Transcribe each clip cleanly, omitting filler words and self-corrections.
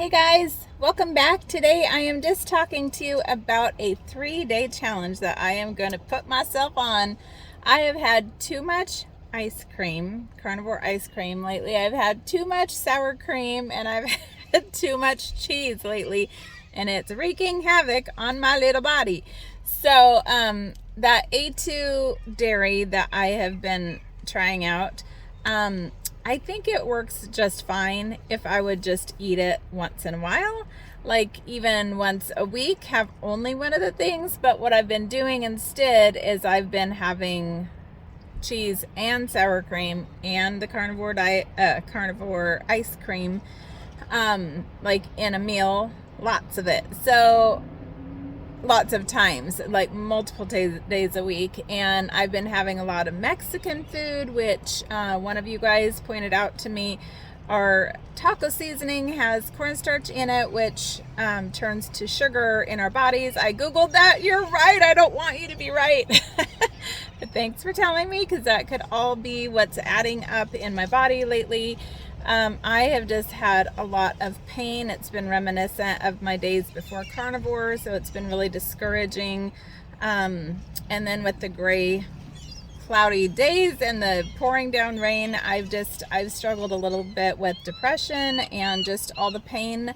Hey guys, welcome back. Today I am just talking to you about a 3-day challenge that I am going to put myself on. I have had too much ice cream, carnivore ice cream lately. I've had too much sour cream and I've had too much cheese lately, and it's wreaking havoc on my little body. So that A2 dairy that I have been trying out, I think it works just fine if I would just eat it once in a while, like even once a week, have only one of the things. But what I've been doing instead is I've been having cheese and sour cream and the carnivore ice cream, like in a meal, lots of it. So lots of times, like multiple days a week. And I've been having a lot of Mexican food, which one of you guys pointed out to me. Our taco seasoning has cornstarch in it, which turns to sugar in our bodies. I googled that. You're right. I don't want you to be right. But thanks for telling me, because that could all be what's adding up in my body lately. I have just had a lot of pain. It's been reminiscent of my days before carnivore, so it's been really discouraging. And then with the gray, cloudy days and the pouring down rain, I've struggled a little bit with depression and just all the pain.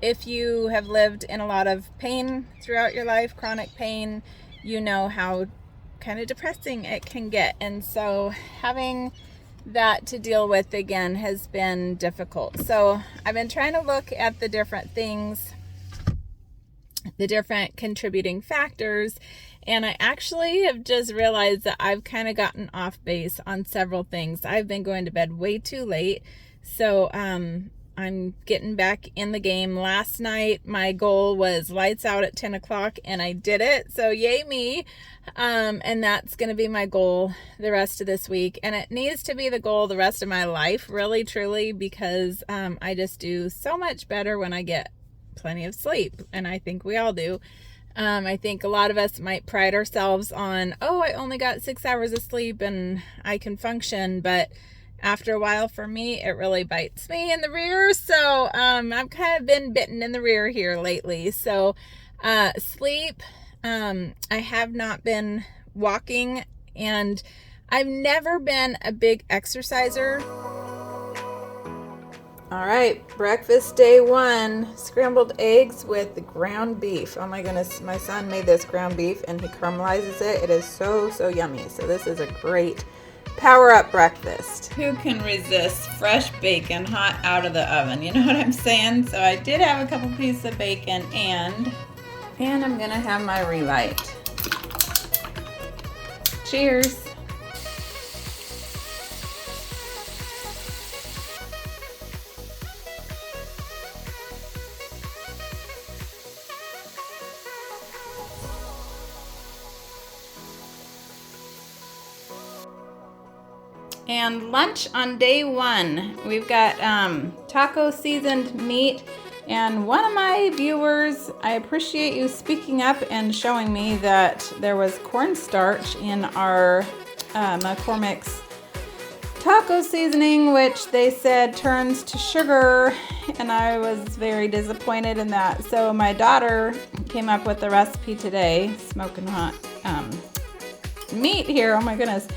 If you have lived in a lot of pain throughout your life, chronic pain, you know how kind of depressing it can get. And so having that to deal with again has been difficult. So I've been trying to look at the different things, the different contributing factors, and I actually have just realized that I've kind of gotten off base on several things. I've been going to bed way too late, so I'm getting back in the game. Last night my goal was lights out at 10 o'clock and I did it, so yay me. And that's going to be my goal the rest of this week, and it needs to be the goal the rest of my life, really truly, because I just do so much better when I get plenty of sleep, and I think we all do. I think a lot of us might pride ourselves on, oh, I only got 6 hours of sleep and I can function, but after a while, for me, it really bites me in the rear. So I've kind of been bitten in the rear here lately. So sleep, I have not been walking, and I've never been a big exerciser. All right, breakfast day 1, scrambled eggs with the ground beef. Oh my goodness, my son made this ground beef and he caramelizes it. It is so yummy. So this is a great power up breakfast. Who can resist fresh bacon hot out of the oven? You know what I'm saying? So I did have a couple pieces of bacon, and I'm gonna have my relight. Cheers. And lunch on day 1, we've got taco seasoned meat. And one of my viewers, I appreciate you speaking up and showing me that there was cornstarch in our McCormick's taco seasoning, which they said turns to sugar, and I was very disappointed in that. So my daughter came up with the recipe today, smoking hot meat here, oh my goodness.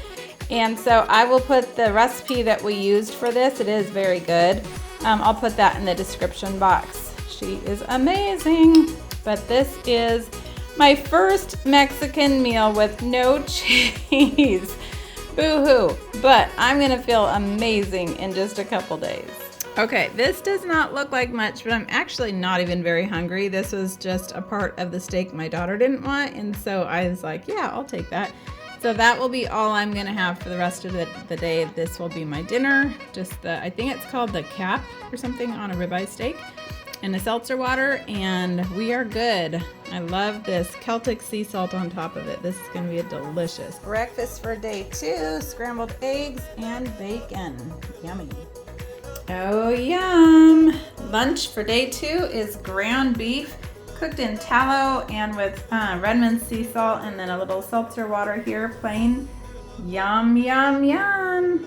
And so I will put the recipe that we used for this. It is very good. I'll put that in the description box. She is amazing. But this is my first Mexican meal with no cheese. Boo-hoo. But I'm gonna feel amazing in just a couple days. Okay, this does not look like much, but I'm actually not even very hungry. This was just a part of the steak my daughter didn't want, and so I was like, yeah, I'll take that. So that will be all I'm gonna have for the rest of the day. This will be my dinner. I think it's called the cap or something on a ribeye steak, and a seltzer water, and we are good. I love this Celtic sea salt on top of it. This is gonna be a delicious breakfast for day 2, scrambled eggs and bacon. Yummy. Oh, yum. Lunch for day 2 is ground beef, cooked in tallow and with Redmond sea salt, and then a little seltzer water here, plain. Yum, yum, yum.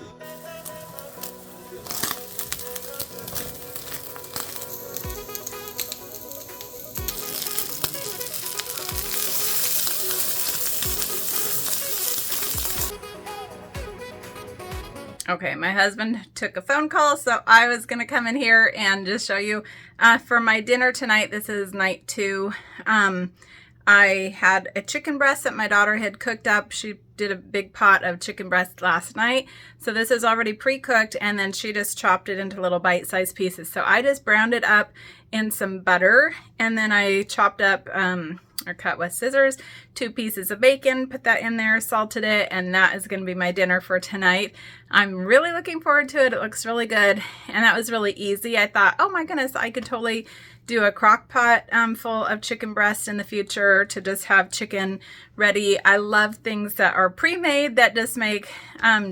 Okay, my husband took a phone call, so I was going to come in here and just show you for my dinner tonight. This is night 2. I had a chicken breast that my daughter had cooked up. She did a big pot of chicken breast last night. So this is already pre-cooked, and then she just chopped it into little bite-sized pieces. So I just browned it up in some butter, and then I chopped up or cut with scissors 2 pieces of bacon, put that in there, salted it, and that is going to be my dinner for tonight. I'm really looking forward to it. It looks really good, and that was really easy. I thought, oh my goodness, I could totally do a crock pot full of chicken breast in the future to just have chicken ready. I love things that are pre-made that just make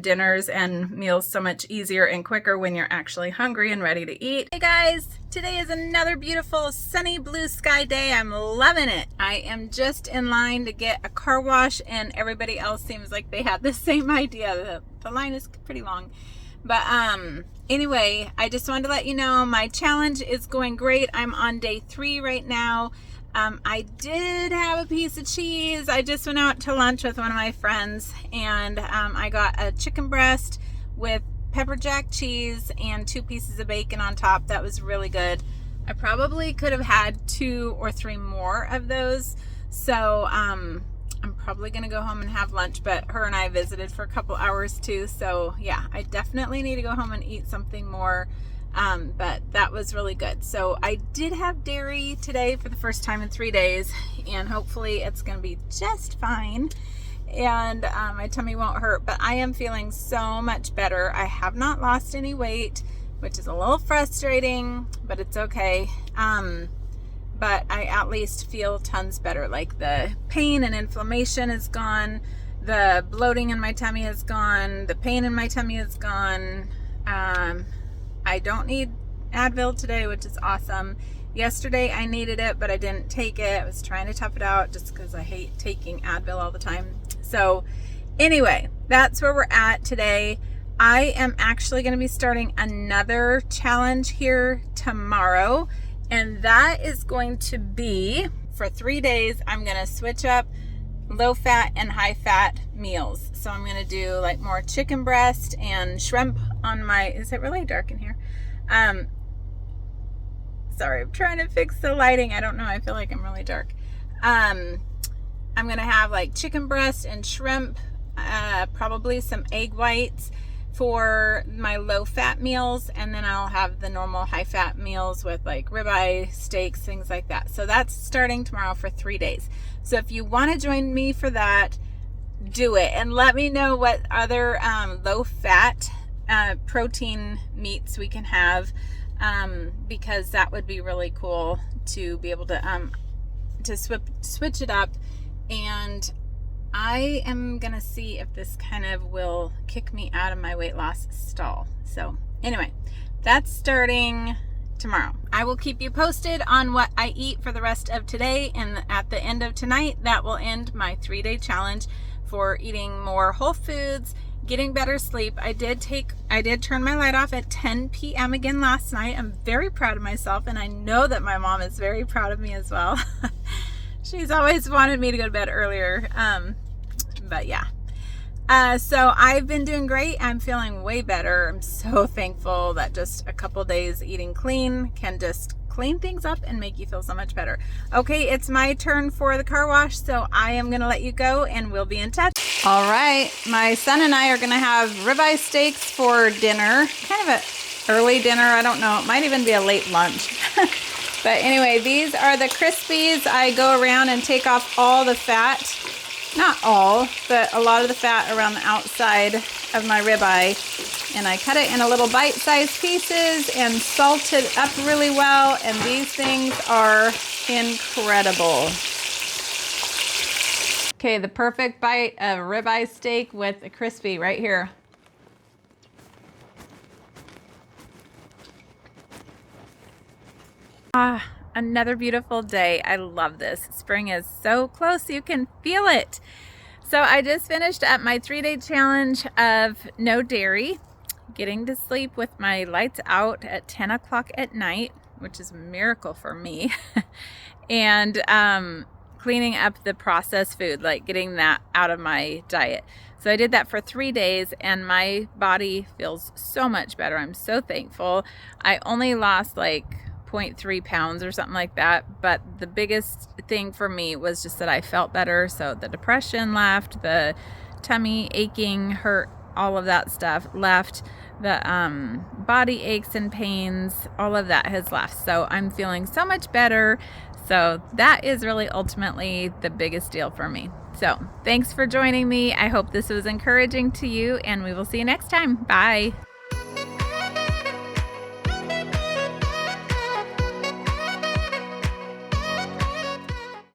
dinners and meals so much easier and quicker when you're actually hungry and ready to eat. Hey guys, today is another beautiful sunny blue sky day. I'm loving it. I am just in line to get a car wash, and everybody else seems like they have the same idea. The line is pretty long. But anyway, I just wanted to let you know my challenge is going great. I'm on day 3 right now. I did have a piece of cheese. I just went out to lunch with one of my friends, and I got a chicken breast with pepper jack cheese and 2 pieces of bacon on top. That was really good. I probably could have had 2 or 3 more of those. So I'm probably gonna go home and have lunch, but her and I visited for a couple hours too. So yeah, I definitely need to go home and eat something more. But that was really good. So I did have dairy today for the first time in 3 days, and hopefully it's gonna be just fine. And my tummy won't hurt, but I am feeling so much better. I have not lost any weight, which is a little frustrating, but it's okay. But I at least feel tons better. Like the pain and inflammation is gone. The bloating in my tummy is gone. The pain in my tummy is gone. I don't need Advil today, which is awesome. Yesterday I needed it, but I didn't take it. I was trying to tough it out just because I hate taking Advil all the time. So anyway, that's where we're at today. I am actually going to be starting another challenge here tomorrow. And that is going to be, for 3 days, I'm going to switch up low fat and high fat meals. So I'm going to do like more chicken breast and shrimp on my, is it really dark in here? Sorry, I'm trying to fix the lighting. I don't know. I feel like I'm really dark. I'm going to have like chicken breast and shrimp, probably some egg whites for my low fat meals, and then I'll have the normal high fat meals with like ribeye, steaks, things like that. So that's starting tomorrow for 3 days. So if you want to join me for that, do it, and let me know what other low fat protein meats we can have, because that would be really cool to be able to switch it up. And I am gonna see if this kind of will kick me out of my weight loss stall. So anyway, that's starting tomorrow. I will keep you posted on what I eat for the rest of today, and at the end of tonight, that will end my 3-day challenge for eating more whole foods, getting better sleep. I did turn my light off at 10 p.m. again last night. I'm very proud of myself, and I know that my mom is very proud of me as well. She's always wanted me to go to bed earlier. But yeah. So I've been doing great. I'm feeling way better. I'm so thankful that just a couple days eating clean can just clean things up and make you feel so much better. Okay, it's my turn for the car wash, so I am going to let you go, and we'll be in touch. All right, my son and I are going to have ribeye steaks for dinner. Kind of an early dinner. I don't know. It might even be a late lunch. But anyway, these are the Crispies. I go around and take off all the fat. Not all, but a lot of the fat around the outside of my ribeye. And I cut it in a little bite-sized pieces and salt it up really well. And these things are incredible. Okay, the perfect bite of ribeye steak with a crispy right here. Another beautiful day. I love this. Spring is so close. You can feel it. So I just finished up my 3-day challenge of no dairy, getting to sleep with my lights out at 10 o'clock at night, which is a miracle for me, and cleaning up the processed food, like getting that out of my diet. So I did that for 3 days and my body feels so much better. I'm so thankful. I only lost like 0.3 pounds or something like that, but the biggest thing for me was just that I felt better. So the depression left, the tummy aching, hurt, all of that stuff left, the body aches and pains, all of that has left. So I'm feeling so much better. So that is really ultimately the biggest deal for me. So thanks for joining me. I hope this was encouraging to you, and we will see you next time. Bye.